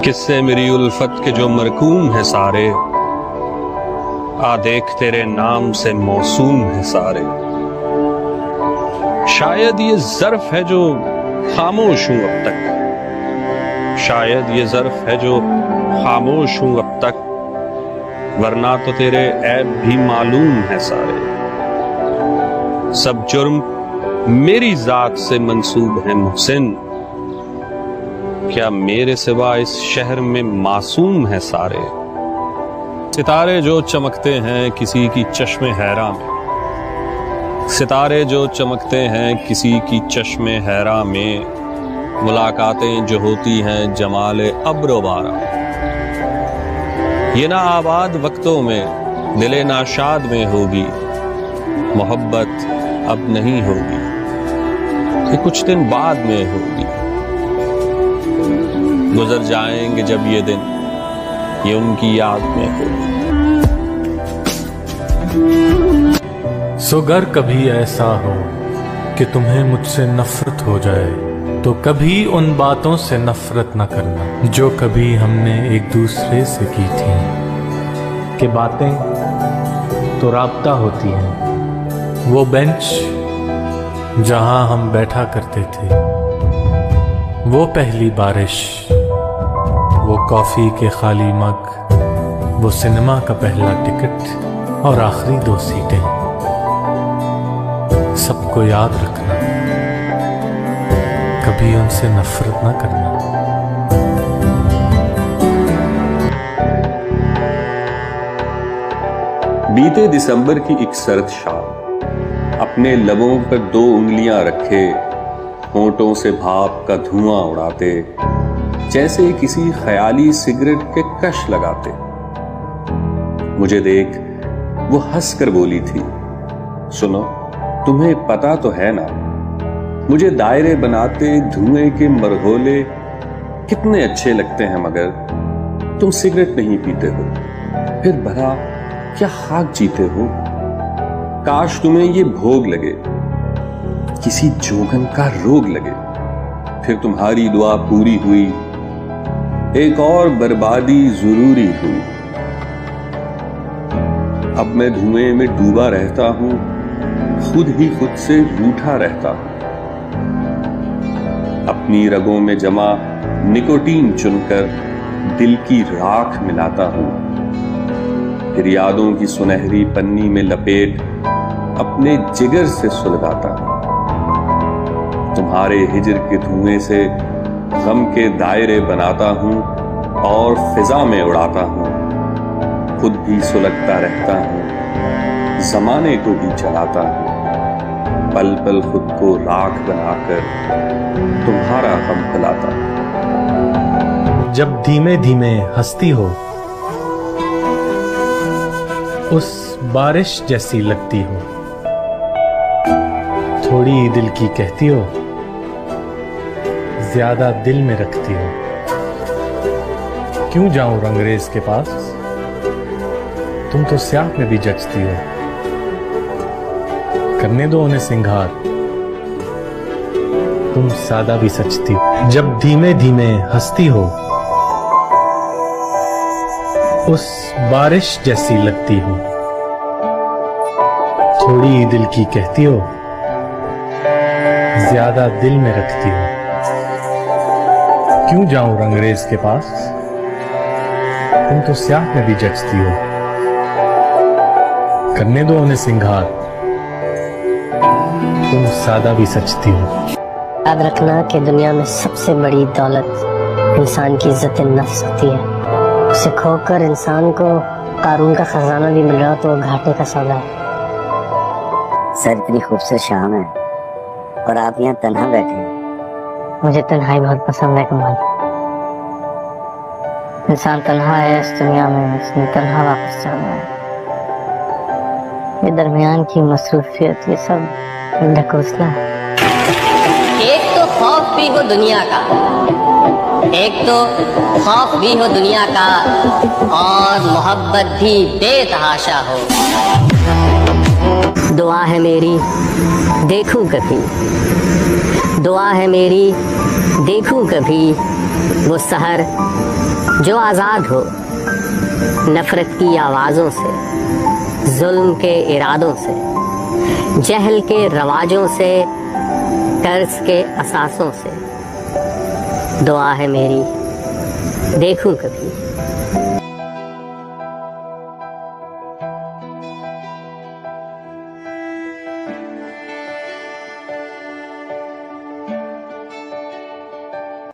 किस्से मेरी उल्फत के जो मरकूम है सारे, आ देख तेरे नाम से मौसूम है सारे। शायद ये ज़र्फ है जो खामोश हूं अब तक, शायद ये ज़र्फ है जो खामोश हूं अब तक, वरना तो तेरे ऐब भी मालूम है सारे। सब जुर्म मेरी जात से मंसूब है मुहसिन, क्या मेरे सिवा इस शहर में मासूम है सारे। सितारे जो चमकते हैं किसी की चश्मे हैरा में, सितारे जो चमकते हैं किसी की चश्मे हैरा में, मुलाकातें जो होती हैं जमाले अब्रो बारा। ये ना आबाद वक्तों में दिले नाशाद में होगी, मोहब्बत अब नहीं होगी, ये कुछ दिन बाद में होगी। गुजर जाएंगे जब ये दिन, ये उनकी याद में होगी। सो गर कभी ऐसा हो कि तुम्हें मुझसे नफरत हो जाए, तो कभी उन बातों से नफरत न करना जो कभी हमने एक दूसरे से की थी। कि बातें तो राब्ता होती हैं, वो बेंच जहां हम बैठा करते थे, वो पहली बारिश, वो कॉफी के खाली मग, वो सिनेमा का पहला टिकट और आखिरी 2 सीटें, सबको याद रखना, कभी उनसे नफरत ना करना। बीते दिसंबर की एक सर्द शाम, अपने लबों पर 2 उंगलियां रखे, होंठों से भाप का धुआं उड़ाते, जैसे किसी ख्याली सिगरेट के कश लगाते। मुझे देख वो हंसकर बोली थी, सुनो तुम्हें पता तो है ना, मुझे दायरे बनाते धुएं के मरहोले कितने अच्छे लगते हैं, मगर तुम सिगरेट नहीं पीते हो, फिर भला क्या खाक जीते हो। काश तुम्हें ये भोग लगे, किसी जोगन का रोग लगे, फिर तुम्हारी दुआ पूरी हुई, एक और बर्बादी जरूरी हुई। अब मैं धुएं में डूबा रहता हूं, खुद ही खुद से रूठा रहता हूं, अपनी रगों में जमा निकोटीन चुनकर दिल की राख मिलाता हूं, फिर यादों की सुनहरी पन्नी में लपेट अपने जिगर से सुलगाता हूं। तुम्हारे हिजर के धुएं से गम के दायरे बनाता हूं और फिजा में उड़ाता हूं, खुद भी सुलगता रहता हूं, जमाने को भी चलाता हूं, पल पल खुद को राख बनाकर तुम्हारा गम फैलाता हूं। जब धीमे धीमे हंसती हो, उस बारिश जैसी लगती हो, थोड़ी दिल की कहती हो, ज्यादा दिल में रखती हो। क्यों जाऊं रंगरेज के पास, तुम तो स्याह में भी जचती हो। करने दो उन्हें सिंगार, तुम सादा भी सचती हो। जब धीमे धीमे हंसती हो, उस बारिश जैसी लगती हो, थोड़ी दिल की कहती हो, ज्यादा दिल में रखती हो। क्यों जाऊं रंगरेज के पास, तुम तो स्याह में भी जचती हो। करने दो उन्हें सिंगार, तुम सादा भी सचती हो। याद रखना कि दुनिया में सबसे बड़ी दौलत इंसान की इज्जत नफ्स होती है। उसे खोकर इंसान को कारून का खजाना भी मिल रहा तो घाटे का सौदा है। सर इतनी खूबसूरत शाम है और आप यहाँ तन्हा बैठे हैं। मुझे तन्हाई बहुत पसंद है कमाल। इंसान तन्हा है इस दुनिया में, इसने तन्हा वापस जाना है। ये दरमियान की मसरूफियत, ये सब ढकोसला है। एक तो खौफ भी हो दुनिया का, एक तो खौफ भी हो दुनिया का, और मोहब्बत भी बेतहाशा हो। दुआ है मेरी देखूं कभी, दुआ है मेरी देखूं कभी वो सहर जो आज़ाद हो नफरत की आवाज़ों से, जुल्म के इरादों से, जहल के रवाजों से, कर्ज के असासों से। दुआ है मेरी देखूं कभी।